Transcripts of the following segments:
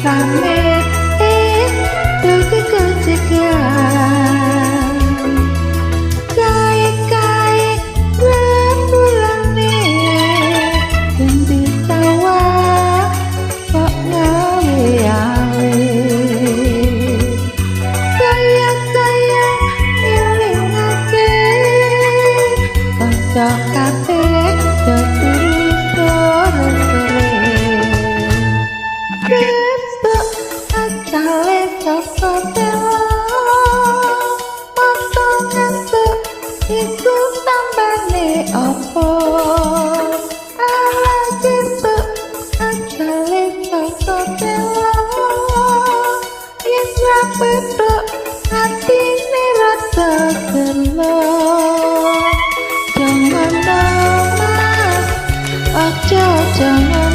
rame deg-degan kae-kae rembulane endi tawa kok ngawe-awe kaya-kaya ngelingake kanca kabeh terus sore-sore besok asale saka telo potongan tuh iku tambane opo ala besok asale saka telo yen rapedok atine rada gelo jangan mas aja jangan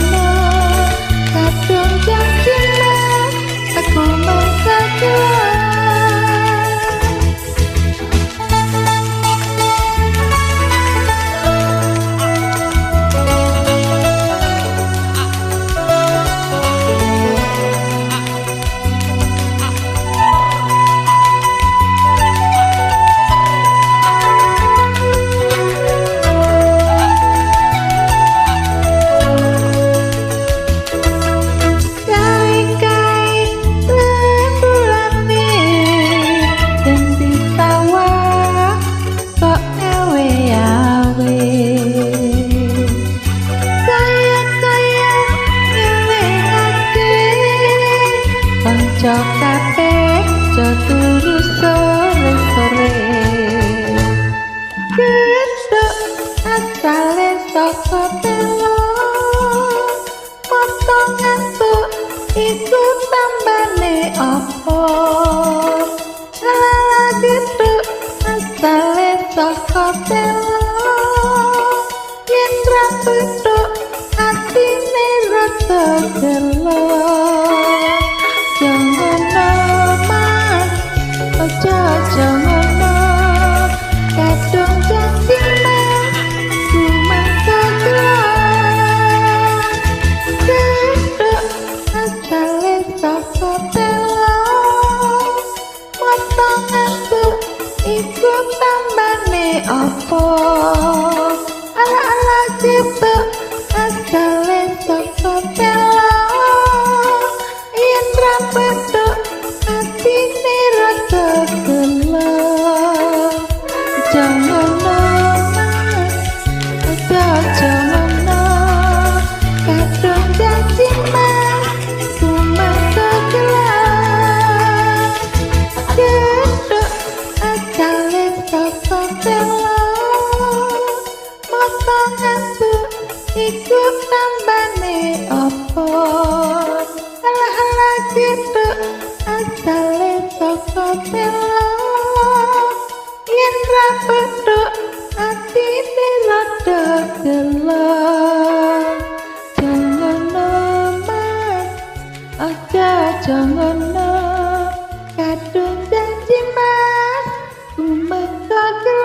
kadung janji mas aku mengkagelan kanca kabeh turu sore-sore besok asale saka telo potongan tuh iku tambane opo ala besok asale saka telo yen rapedok atine rada gelo jangan mas aja jangan kadung janji mas ku mengkagelan besok asale saka telo potongan tuh iku tambane opo ala-ala besok asale saka telo yen rapedok atine rada gelo jangan mas aja jangan kadung janji mas ku mengkagelan besok asale saka telo potongan tuh iku tambane opo ala-ala besok asale saka telo yen rapedok atine rada gelo jangan mas aja jangan kadung janji mas ku mengkagelan